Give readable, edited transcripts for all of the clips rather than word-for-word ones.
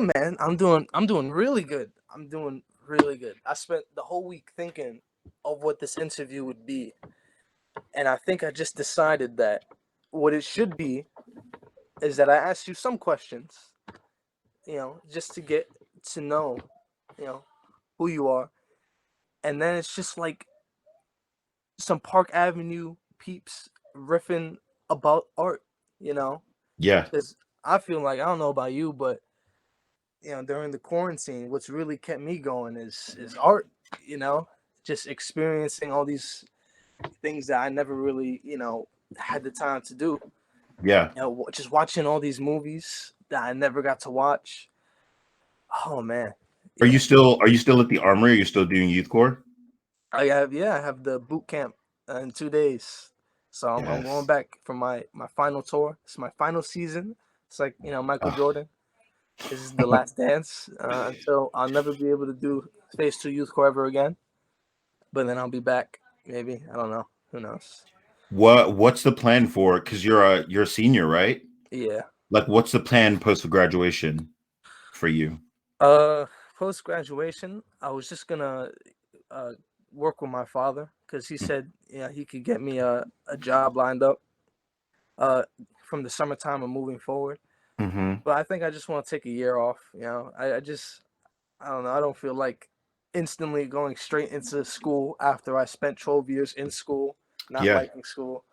Man, I'm doing really good. I'm doing really good. I spent the whole week thinking of what this interview would be, and I think I just decided that what it should be is that I ask you some questions, just to get to know, you know, who you are, and then it's just like some Park Avenue peeps riffing about art, you know, Yeah. because I feel like I don't know about you, but during the quarantine, what's really kept me going is art. You know, just experiencing all these things that I never really had the time to do. Yeah. Just watching all these movies that I never got to watch. Oh man, yeah. Are you still at the Armory? Are you still doing youth corps? I have the boot camp in 2 days, so I'm going Yes. back for my final tour. It's my final season. It's like Michael Ugh. Jordan. This is the last dance until I'll never be able to do Phase 2 Youth Corps ever again. But then I'll be back. Maybe, I don't know. Who knows? What's the plan for? Because you're a senior, right? Yeah. Like, what's the plan post graduation for you? Uh, Post graduation, I was just gonna uh work with my father because he said he could get me a job lined up uh from the summertime and moving forward. Mm-hmm. But I think I just want to take a year off. I don't know. I don't feel like instantly going straight into school after I spent 12 years in school, not Yeah. liking school.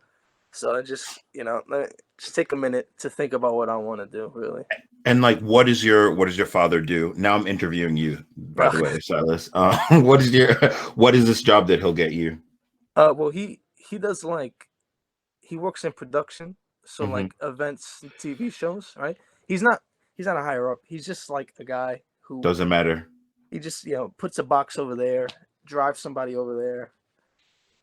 So I just, let me just take a minute to think about what I want to do, really. And like, what does your father do? Now I'm interviewing you, by the way, Silas. What is this job that he'll get you? Well, he does like he works in production, so Mm-hmm. like events, and TV shows, right? He's not he's not a higher up. He's just like a guy who Doesn't matter. he just puts a box over there, drives somebody over there,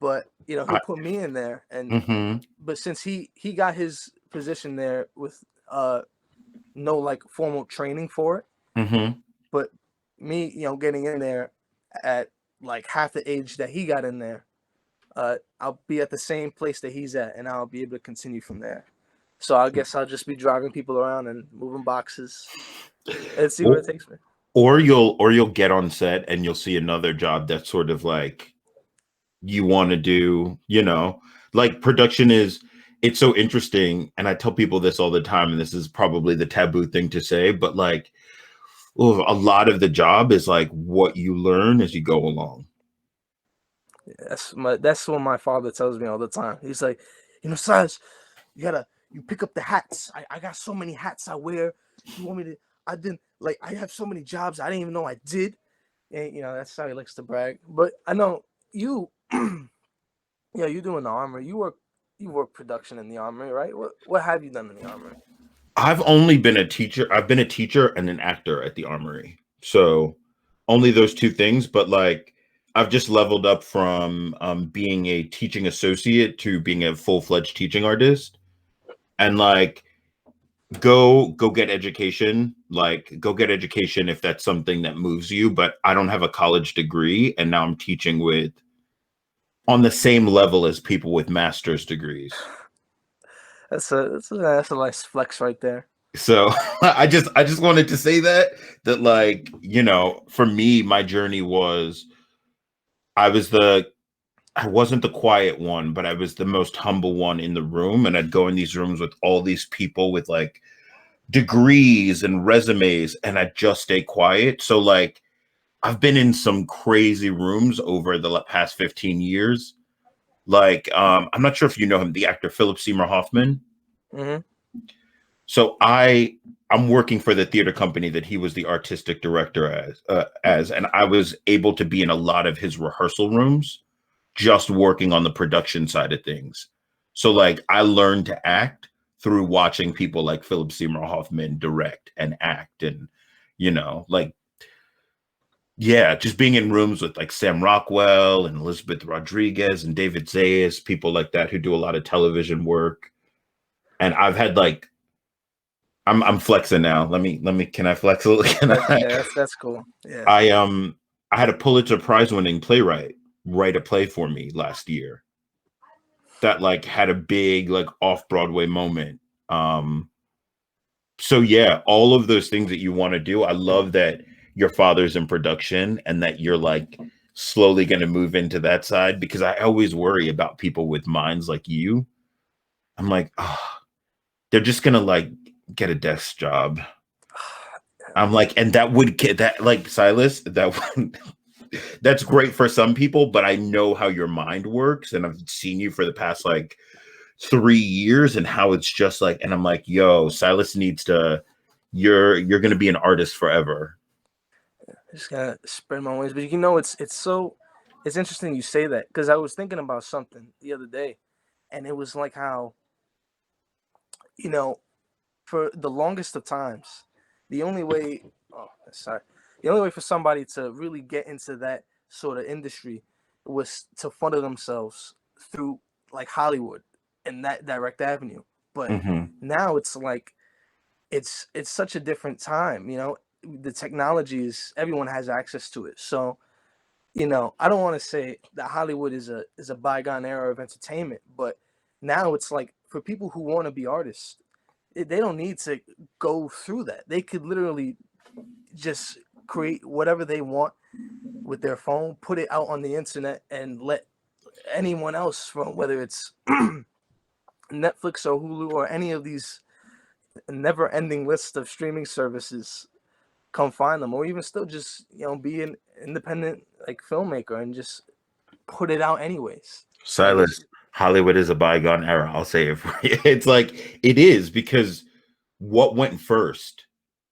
but he'll I, put me in there, and mm-hmm. but since he got his position there with no like formal training for it, Mm-hmm. but me getting in there at like half the age that he got in there, I'll be at the same place that he's at, and I'll be able to continue from there. So I guess I'll just be driving people around and moving boxes and see where Or, it takes me. or you'll get on set and you'll see another job that's sort of like you want to do, like production is it's so interesting. And I tell people this all the time, and this is probably the taboo thing to say, but like a lot of the job is like what you learn as you go along. That's what my father tells me all the time. He's like, Silas, you pick up the hats. I got so many hats I wear. You want me to? I didn't like. I have so many jobs I didn't even know I did. And that's how he likes to brag. But I know you. Yeah, you doing the armory. You work production in the armory, right? What have you done in the armory? I've only been a teacher. I've been a teacher and an actor at the Armory. So only those two things, but like I've just leveled up from being a teaching associate to being a full-fledged teaching artist. And like go get education, like go get education if that's something that moves you, but I don't have a college degree and now I'm teaching with on the same level as people with master's degrees. That's a nice flex right there. So I just wanted to say that like, for me my journey was I was the I wasn't the quiet one, but I was the most humble one in the room, and I'd go in these rooms with all these people with like degrees and resumes, and I'd just stay quiet. So like I've been in some crazy rooms over the past 15 years. Like I'm not sure if you know him, the actor Philip Seymour Hoffman. Hmm. So I'm working for the theater company that he was the artistic director as, and I was able to be in a lot of his rehearsal rooms, just working on the production side of things. So like I learned to act through watching people like Philip Seymour Hoffman direct and act, and like yeah, just being in rooms with like Sam Rockwell and Elizabeth Rodriguez and David Zayas, people like that who do a lot of television work. And I've had like I'm flexing now. Let me can I flex a little? Can I? Yeah, that's cool. Yeah. I had a Pulitzer Prize winning playwright write a play for me last year that like had a big like off Broadway moment. Um So yeah, all of those things that you want to do. I love that your father's in production and that you're like slowly going to move into that side, because I always worry about people with minds like you. I'm like, oh, they're just going to like get a desk job. I'm like, and that would get that, like, Silas, that would, that's great for some people, but I know how your mind works, and I've seen you for the past like 3 years and how it's just like, and I'm like, yo, Silas needs to, you're gonna be an artist forever. I just gotta spread my wings. But you know, it's interesting you say that because I was thinking about something the other day, and it was like how you know for the longest of times, the only way, oh, sorry, the only way for somebody to really get into that sort of industry was to funnel themselves through like Hollywood and that direct avenue. But Mm-hmm. now it's like it's such a different time. The technology is everyone has access to it. So I don't want to say that Hollywood is a bygone era of entertainment, but now it's like for people who want to be artists, they don't need to go through that. They could literally just create whatever they want with their phone, put it out on the internet, and let anyone else from whether it's Netflix or Hulu or any of these never-ending list of streaming services come find them, or even still just be an independent like filmmaker and just put it out anyways. Like Silas, Hollywood is a bygone era. I'll say it for you. It's like it is, because what went first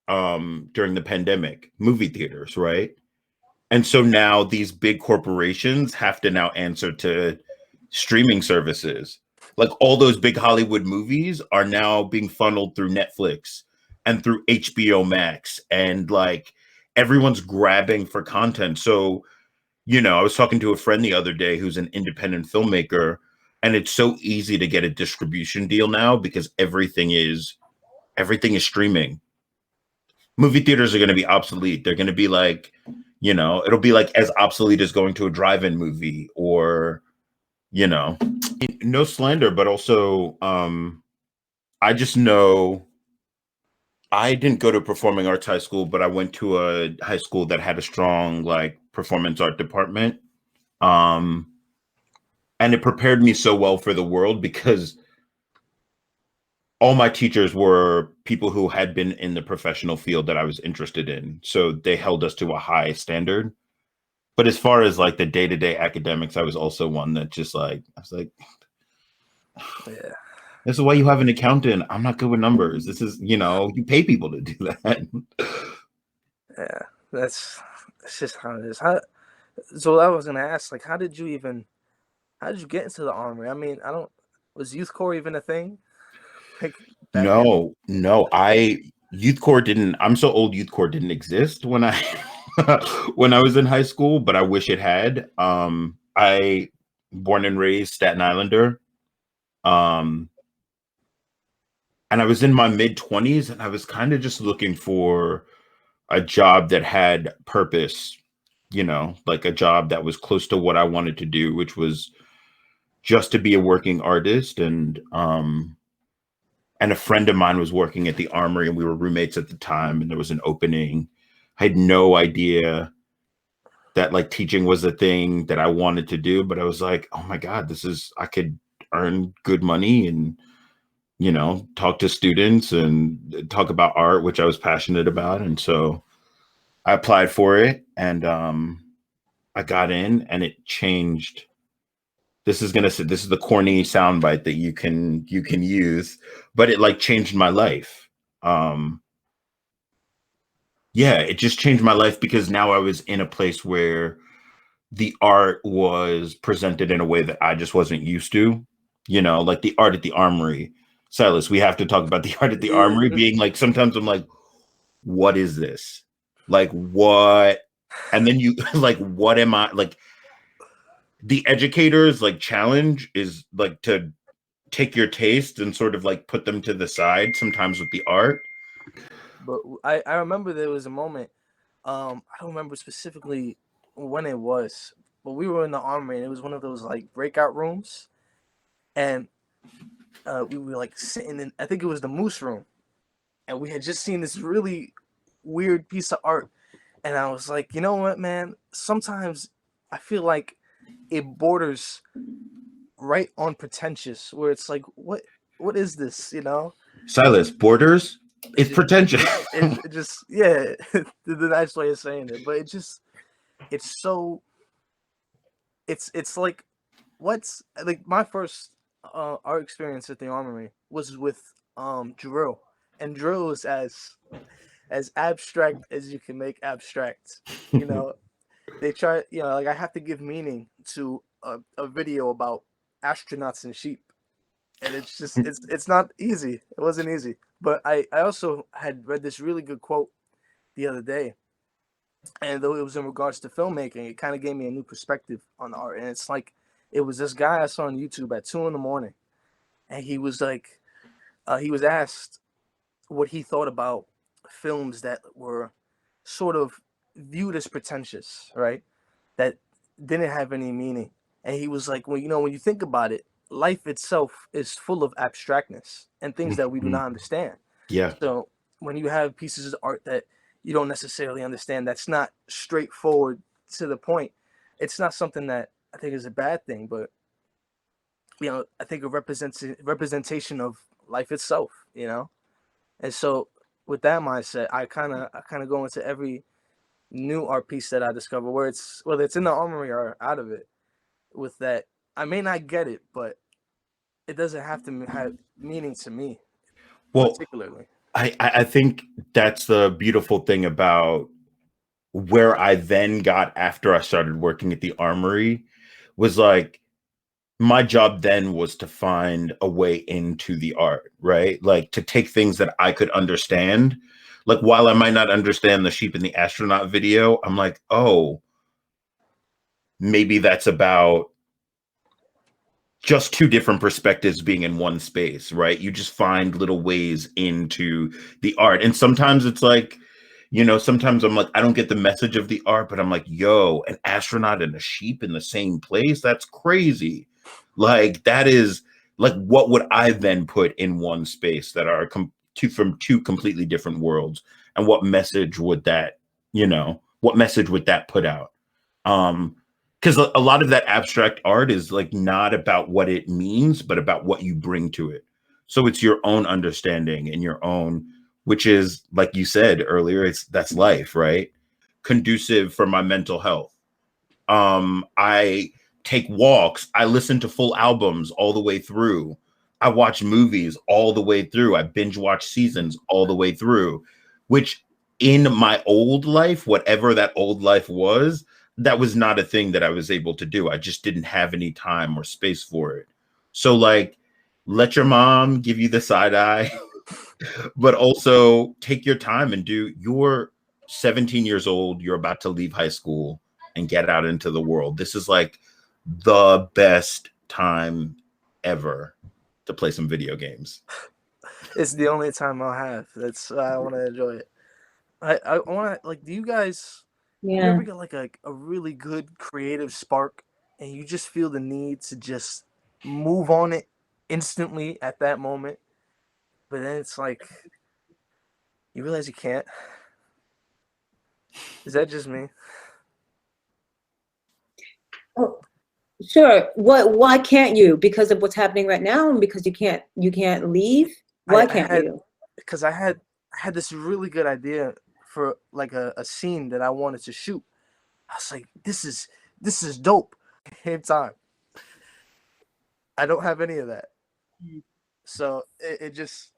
during the pandemic? Movie theaters, right? And so now these big corporations have to now answer to streaming services. Like all those big Hollywood movies are now being funneled through Netflix and through HBO Max, and like everyone's grabbing for content. So, I was talking to a friend the other day who's an independent filmmaker, and it's so easy to get a distribution deal now because everything is streaming. Movie theaters are going to be obsolete. They're going to be like, it'll be like as obsolete as going to a drive-in movie, or, you know, no slander, but also, I just know I didn't go to performing arts high school, but I went to a high school that had a strong like performance art department. Um, and it prepared me so well for the world, because all my teachers were people who had been in the professional field that I was interested in. So they held us to a high standard. But as far as like the day-to-day academics, I was also one that just like, I was like, yeah, this is why you have an accountant. I'm not good with numbers. This is, you pay people to do that. yeah, that's just how it is. So I was gonna ask, like, how did you get into the armory? I mean, I don't was youth corps even a thing like back then? No, no, youth corps didn't, I'm so old, youth corps didn't exist when I when I was in high school, but I wish it had. I born and raised Staten Islander. Um, and I was in my mid 20s, and I was kind of just looking for a job that had purpose, like a job that was close to what I wanted to do, which was just to be a working artist. And a friend of mine was working at the Armory, and we were roommates at the time, and there was an opening. I had no idea that like teaching was a thing that I wanted to do, but I was like, oh my God, I could earn good money and, talk to students and talk about art, which I was passionate about. And so I applied for it, and I got in, and it changed. This is the corny soundbite that you can use, but it like changed my life. Um, yeah, it just changed my life, because now I was in a place where the art was presented in a way that I just wasn't used to. Like the art at the Armory. Silas, we have to talk about the art at the Yeah, Armory being like, sometimes I'm like, what is this? Like what? And then you like, what am I like? The educators like challenge is like to take your taste and sort of like put them to the side sometimes with the art. but I remember there was a moment. I don't remember specifically when it was, but we were in the armory and it was one of those like breakout rooms, and we were like sitting in. I think it was the moose room, and we had just seen this really weird piece of art, and I was like, you know what, man? Sometimes I feel like it borders right on pretentious, where it's like, what is this, you know? Silas, Borders It is just pretentious. it just yeah, the nice way of saying it, but it's so it's like what's like my first art experience at the Armory was with drill, and drill is as abstract as you can make abstract. You know, they try, you know, like I have to give meaning to a video about astronauts and sheep, and it's just it's not easy. It wasn't easy, but I also had read this really good quote the other day, and though it was in regards to filmmaking, it kind of gave me a new perspective on art. And it's like it was this guy I saw on YouTube at 2 in the morning, and he was like, he was asked what he thought about films that were sort of viewed as pretentious, right? That didn't have any meaning. And he was like, well, you know, when you think about it, life itself is full of abstractness and things that we do not understand. Yeah. So when you have pieces of art that you don't necessarily understand, that's not straightforward to the point, it's not something that I think is a bad thing, but you know, I think it represents representation of life itself, you know? And so with that mindset, I kind of go into every new art piece that I discover, where it's whether it's in the Armory or out of it, with that I may not get it, but it doesn't have to have meaning to me Well, particularly. I think that's the beautiful thing about where I then got after I started working at the Armory was like my job then was to find a way into the art, right? Like to take things that I could understand. Like while I might not understand the sheep and the astronaut video, I'm like, oh, maybe that's about just two different perspectives being in one space, right? You just find little ways into the art. And sometimes it's like, you know, sometimes I'm like, I don't get the message of the art, but I'm like, yo, an astronaut and a sheep in the same place? That's crazy. Like, that is like, what would I then put in one space that are from two completely different worlds? And what message would that, you know, what message would that put out? Because a lot of that abstract art is like not about what it means, but about what you bring to it. So it's your own understanding and your own, which is like you said earlier, that's life, right? Conducive for my mental health. I take walks, I listen to full albums all the way through. I watch movies all the way through. I binge watch seasons all the way through, which in my old life, whatever that old life was, that was not a thing that I was able to do. I just didn't have any time or space for it. So like, let your mom give you the side eye, but also take your time and do. You're 17 years old. You're about to leave high school and get out into the world. This is like the best time ever to play some video games. It's the only time I'll have. That's I want to enjoy it. I want to like. Do you guys? You Yeah. ever get like a really good creative spark, and you just feel the need to just move on it instantly at that moment, but then it's like you realize you can't. Is that just me? Oh, sure. Why can't you? Because of what's happening right now, and because you can't leave? Why can't you? Because I had this really good idea for like a scene that I wanted to shoot. I was like, this is dope. Same time, I don't have any of that. So it just,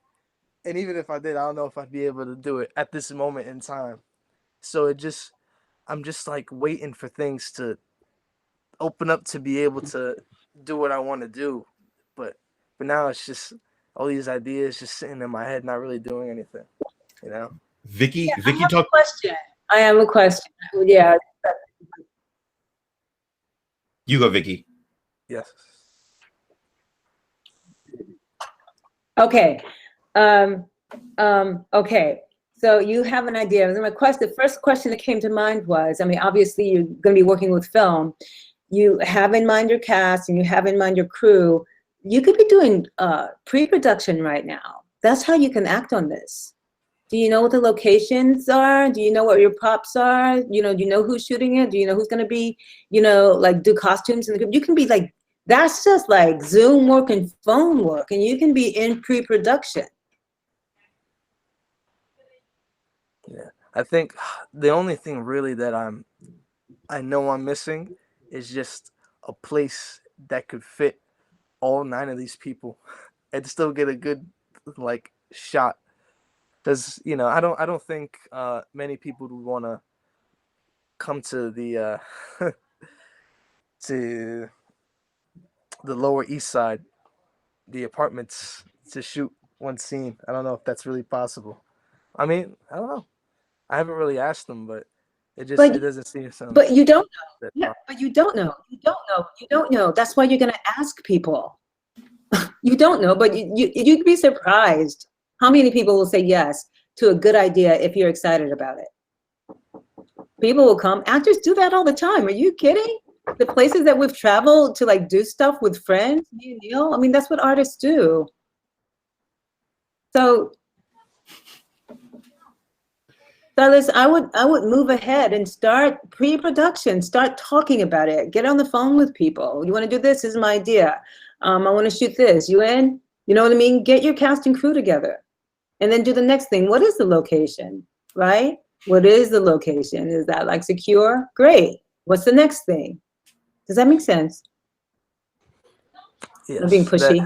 and even if I did, I don't know if I'd be able to do it at this moment in time. So I'm just like waiting for things to open up to be able to do what I want to do. But now it's just all these ideas just sitting in my head, not really doing anything, you know? Vickie, Yeah, Vickie, talk. I have a question. Yeah. You go, Vickie. Yes. Okay. Okay. So you have an idea. The first question that came to mind was, I mean, obviously you're going to be working with film. You have in mind your cast and you have in mind your crew. You could be doing pre-production right now. That's how you can act on this. Do you know what the locations are? Do you know what your props are? Do you know who's shooting it? Do you know who's going to be, like do costumes in the group? You can be like, that's just like Zoom work and phone work, and you can be in pre-production. Yeah, I think the only thing really that I know I'm missing is just a place that could fit all 9 of these people and still get a good like shot. Because I don't think many people would want to come to the to the Lower East Side, the apartments, to shoot one scene. I don't know if that's really possible. I mean, I don't know. I haven't really asked them, but it doesn't seem so. But you don't know. Yeah, but you don't know. You don't know. You don't know. That's why you're going to ask people. You don't know, but you'd be surprised how many people will say yes to a good idea if you're excited about it. People will come. Actors do that all the time. Are you kidding? The places that we've traveled to like do stuff with friends, me and Neil, I mean, that's what artists do. So Silas, I would move ahead and start pre-production, start talking about it, get on the phone with people. You want to do this? This is my idea. I want to shoot this. You in? You know what I mean? Get your cast and crew together and then do the next thing. What is the location, right? What is the location? Is that like secure? Great. What's the next thing? Does that make sense? Yes, I'm being pushy.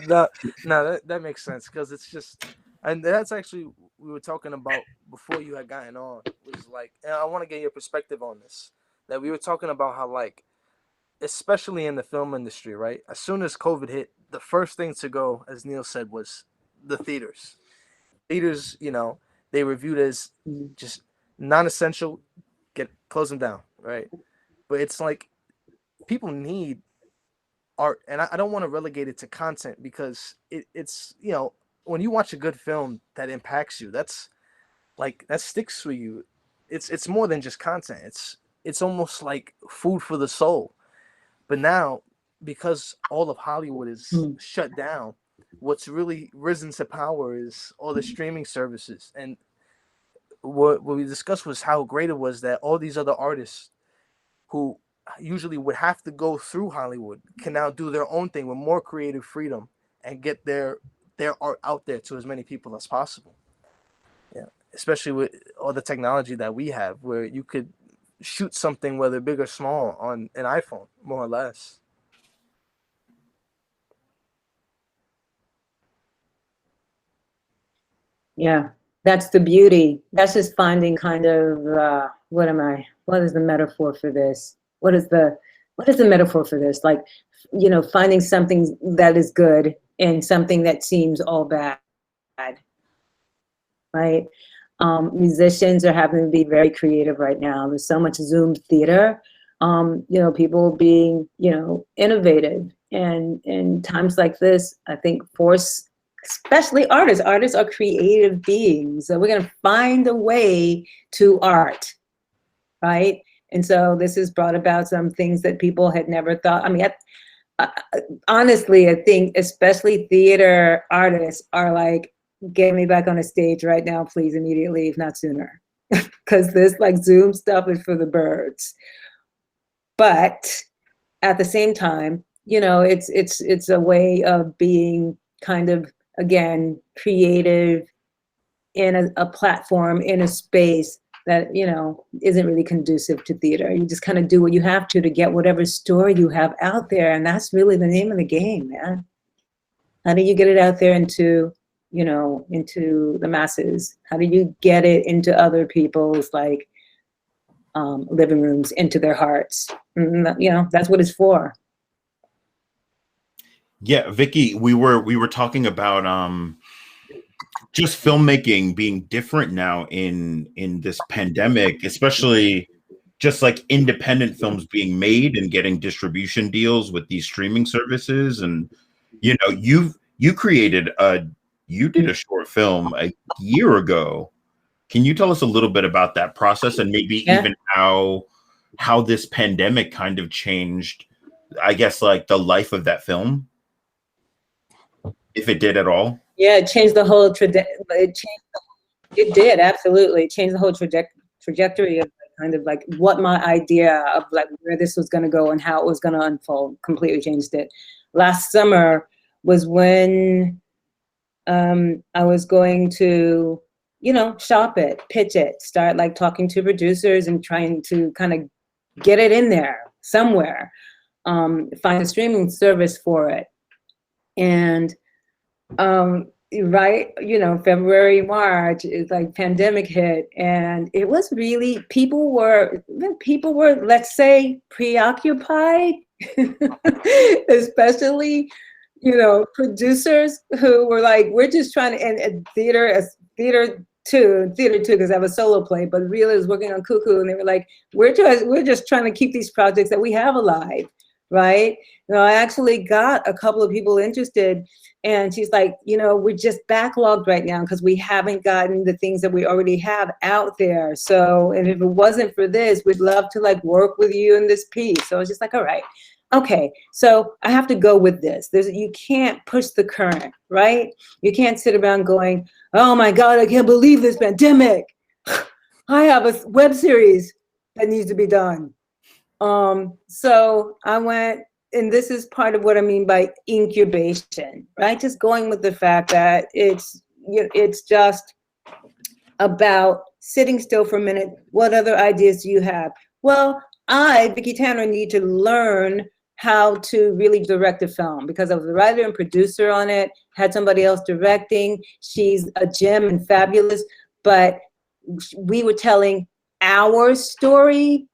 That makes sense because it's just, and that's actually we were talking about before you had gotten on. Was like, and I want to get your perspective on this. That we were talking about how like, especially in the film industry, right? As soon as COVID hit, the first thing to go, as Neil said, was the theaters. Theaters, they were viewed as just non-essential. Close them down, right? But it's like people need art, and I don't want to relegate it to content because it's when you watch a good film that impacts you, that's like that sticks with you. It's more than just content. It's almost like food for the soul. But now, because all of Hollywood is shut down, what's really risen to power is all the streaming services. And what we discussed was how great it was that all these other artists who usually would have to go through Hollywood can now do their own thing with more creative freedom and get their art out there to as many people as possible. Yeah, especially with all the technology that we have, where you could shoot something, whether big or small, on an iPhone, more or less. Yeah, that's the beauty. That's just finding kind of what is the metaphor for this? What is the metaphor for this? Like, finding something that is good and something that seems all bad, right? Musicians are having to be very creative right now. There's so much Zoom theater. People being, innovative, and in times like this, I think force, especially artists. Artists are creative beings. So we're going to find a way to art, right? And so this has brought about some things that people had never thought. I mean, honestly, I think especially theater artists are like, get me back on a stage right now, please, immediately, if not sooner. Because this like Zoom stuff is for the birds. But at the same time, it's a way of being kind of, again, creative in a platform, in a space that, isn't really conducive to theater. You just kind of do what you have to get whatever story you have out there. And that's really the name of the game, man. How do you get it out there into the masses? How do you get it into other people's living rooms, into their hearts? That's what it's for. Yeah, Vickie, we were talking about just filmmaking being different now in this pandemic, especially just like independent films being made and getting distribution deals with these streaming services. And you did a short film a year ago. Can you tell us a little bit about that process and maybe even how this pandemic kind of changed, I guess, like the life of that film, if it did at all? Yeah, it changed the whole it did, absolutely. It changed the whole trajectory of kind of like what my idea of like where this was going to go and how it was going to unfold completely changed it. Last summer was when I was going to, shop it, pitch it, start like talking to producers and trying to kind of get it in there somewhere, find a streaming service for it. And right, February, March, it's like pandemic hit, and it was really people were, let's say, preoccupied, especially producers who were like, we're just trying to, and theater too, because I have a solo play, but really was working on Cuckoo, and they were like, we're just trying to keep these projects that we have alive, right? I actually got a couple of people interested, and she's like, we're just backlogged right now because we haven't gotten the things that we already have out there. So, and if it wasn't for this, we'd love to like work with you in this piece. So I was just like, all right, okay, so I have to go with this. You can't push the current, right? You can't sit around going, oh my God, I can't believe this pandemic. I have a web series that needs to be done. So I went, and this is part of what I mean by incubation, right? Just going with the fact that it's just about sitting still for a minute. What other ideas do you have? Well, Vickie Tanner, need to learn how to really direct a film because I was a writer and producer on it, had somebody else directing. She's a gem and fabulous, but we were telling our story.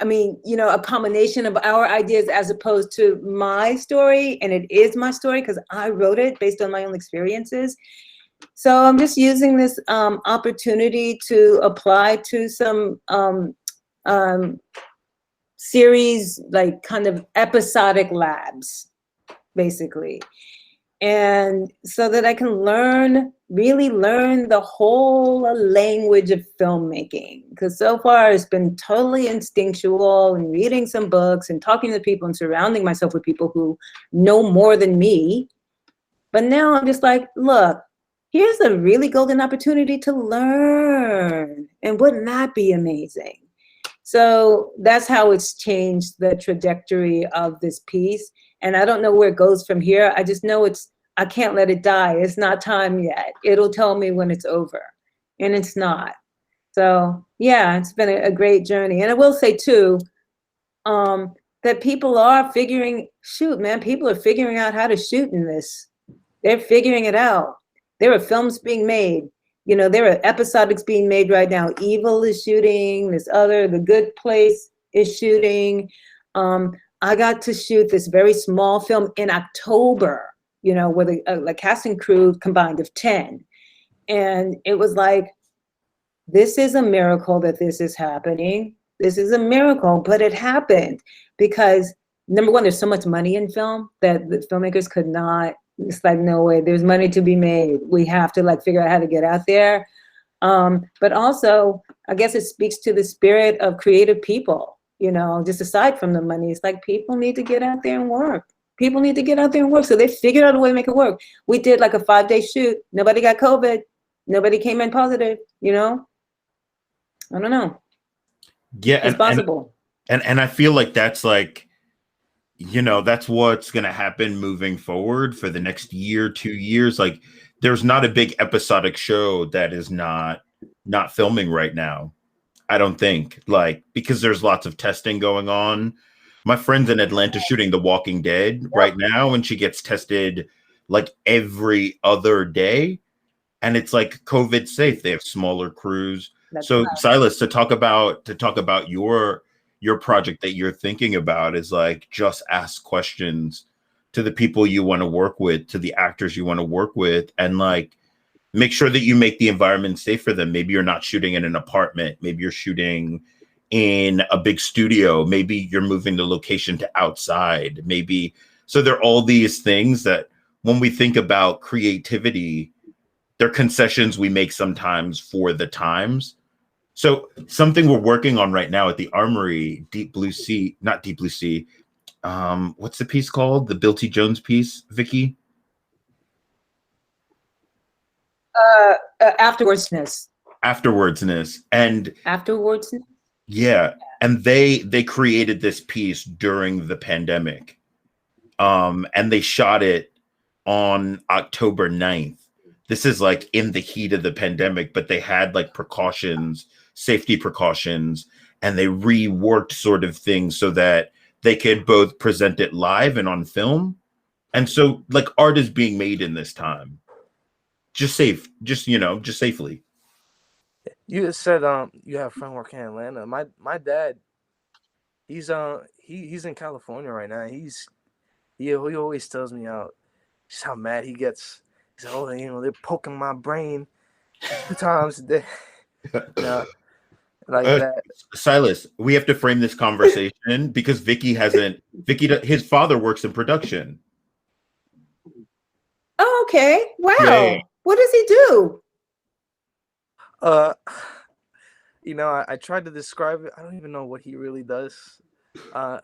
I mean, a combination of our ideas as opposed to my story, and it is my story because I wrote it based on my own experiences. So I'm just using this opportunity to apply to some series, like kind of episodic labs, basically. And so that I can really learn the whole language of filmmaking. Because so far it's been totally instinctual and reading some books and talking to people and surrounding myself with people who know more than me. But now I'm just like, look, here's a really golden opportunity to learn. And wouldn't that be amazing? So that's how it's changed the trajectory of this piece. And I don't know where it goes from here. I just know I can't let it die. It's not time yet. It'll tell me when it's over. And it's not. So yeah, it's been a great journey. And I will say too, that people are figuring out how to shoot in this. They're figuring it out. There are films being made. There are episodics being made right now. Evil is shooting. The Good Place is shooting. I got to shoot this very small film in October, with a casting crew combined of 10. And it was like, this is a miracle that this is happening. This is a miracle, but it happened because, number one, there's so much money in film that the filmmakers could not. It's like, no way, there's money to be made. We have to like figure out how to get out there. But also, I guess it speaks to the spirit of creative people, just aside from the money. It's like people need to get out there and work. People need to get out there and work. So they figured out a way to make it work. We did like a 5-day shoot. Nobody got COVID. Nobody came in positive, I don't know. Yeah. It's possible. And I feel like that's like, that's what's going to happen moving forward for the next year, 2 years. Like there's not a big episodic show that is not filming right now. I don't think, like, because there's lots of testing going on. My friend's in Atlanta shooting The Walking Dead right now, and she gets tested like every other day. And it's like COVID safe. They have smaller crews. So Silas, to talk about your project that you're thinking about is like, just ask questions to the people you want to work with, to the actors you want to work with, and like make sure that you make the environment safe for them. Maybe you're not shooting in an apartment. Maybe you're shooting in a big studio. Maybe you're moving the location to outside. Maybe. So there are all these things that when we think about creativity, they're concessions we make sometimes for the times. So something we're working on right now at the Armory, not Deep Blue Sea. What's the piece called? The Bill T. Jones piece, Vickie? Afterwardsness. Afterwardsness. And Afterwardsness. yeah, and they created this piece during the pandemic. And they shot it on October 9th. This is like in the heat of the pandemic, but they had like precautions, safety precautions, and they reworked sort of things so that they could both present it live and on film. And so like art is being made in this time. Just safe, just just safely. You just said you have a friend working in Atlanta. My dad, he's in California right now. He always tells me just how mad he gets. He's like, oh, they're poking my brain 2 times a day. Yeah, like that. Silas, we have to frame this conversation because Vickie, his father works in production. Oh, okay. Wow. Yeah. What does he do? I tried to describe it. I don't even know what he really does.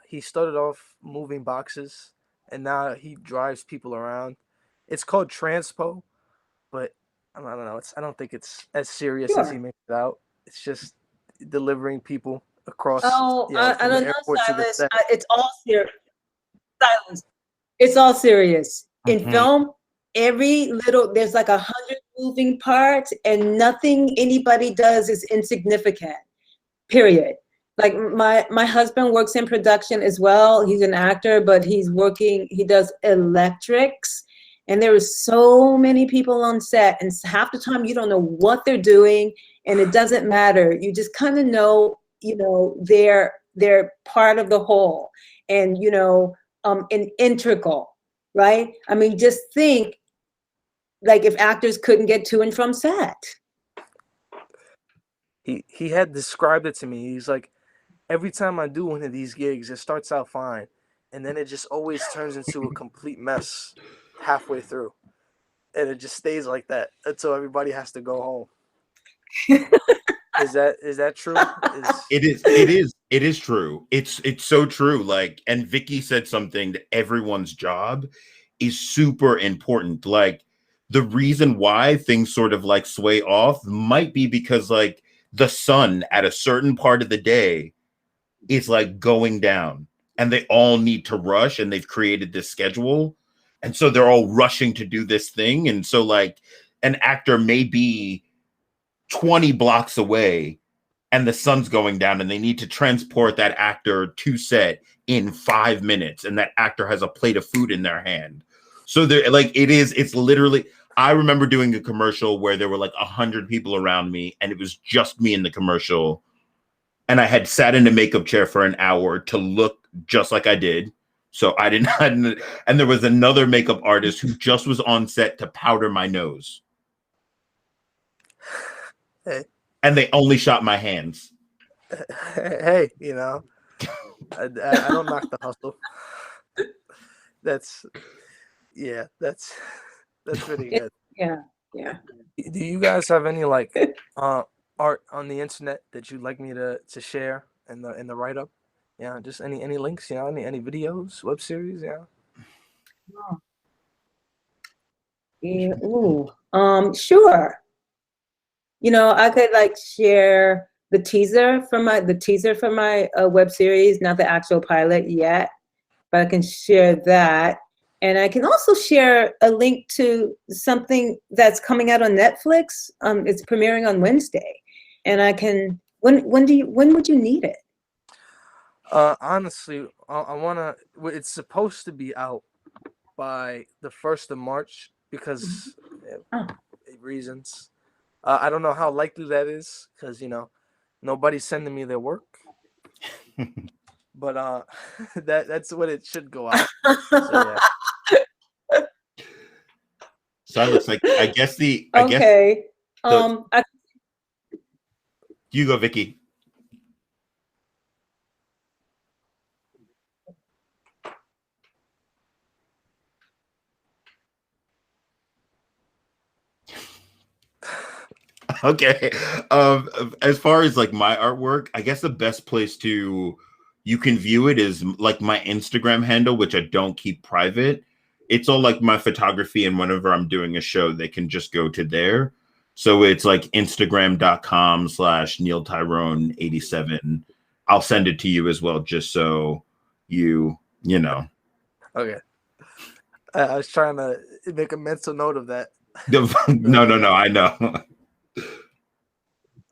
He started off moving boxes, and now he drives people around. It's called transpo, but I don't know. I don't think it's as serious as he makes it out. It's just delivering people across. Oh, I from don't the know, airport to the Silas. set. It's all serious. Silas. It's all serious. In film, there's like 100 moving parts, and nothing anybody does is insignificant. Period. Like my husband works in production as well. He's an actor, but he does electrics, and there are so many people on set, and half the time you don't know what they're doing, and it doesn't matter. You just kind of know, they're part of the whole, and an integral, right? I mean, just think, like if actors couldn't get to and from set. He had described it to me. He's like, every time I do one of these gigs, it starts out fine, and then it just always turns into a complete mess halfway through, and it just stays like that until everybody has to go home. Is that true? It is true. It's so true. Like, and Vickie said something that everyone's job is super important. Like, the reason why things sort of like sway off might be because like the sun at a certain part of the day is like going down, and they all need to rush, and they've created this schedule, and so they're all rushing to do this thing. And so like an actor may be 20 blocks away and the sun's going down, and they need to transport that actor to set in 5 minutes, and that actor has a plate of food in their hand. So they're like, it's literally, I remember doing a commercial where there were like 100 people around me, and it was just me in the commercial, and I had sat in a makeup chair for an hour to look just like I did. So I didn't, and there was another makeup artist who just was on set to powder my nose. Hey. And they only shot my hands. Hey, I don't knock the hustle. That's pretty good. Yeah. Do you guys have any like art on the internet that you'd like me to share in the write up? Yeah, just any links, any videos, web series, yeah. Yeah. Ooh. Sure. I could like share the teaser from my web series, not the actual pilot yet, but I can share that. And I can also share a link to something that's coming out on Netflix. It's premiering on Wednesday. And I can, when would you need it? Honestly, I wanna. It's supposed to be out by the 1st of March because reasons. I don't know how likely that is because nobody's sending me their work. But that's what it should go out. So, yeah. Silas, like I guess okay. You go, Vickie. Okay. As far as like my artwork, I guess the best place you can view it is like my Instagram handle, which I don't keep private. It's all like my photography, and whenever I'm doing a show, they can just go to there. So it's like Instagram.com/Neil Tyrone 87. I'll send it to you as well, just so you know. Okay. I was trying to make a mental note of that. No, I know.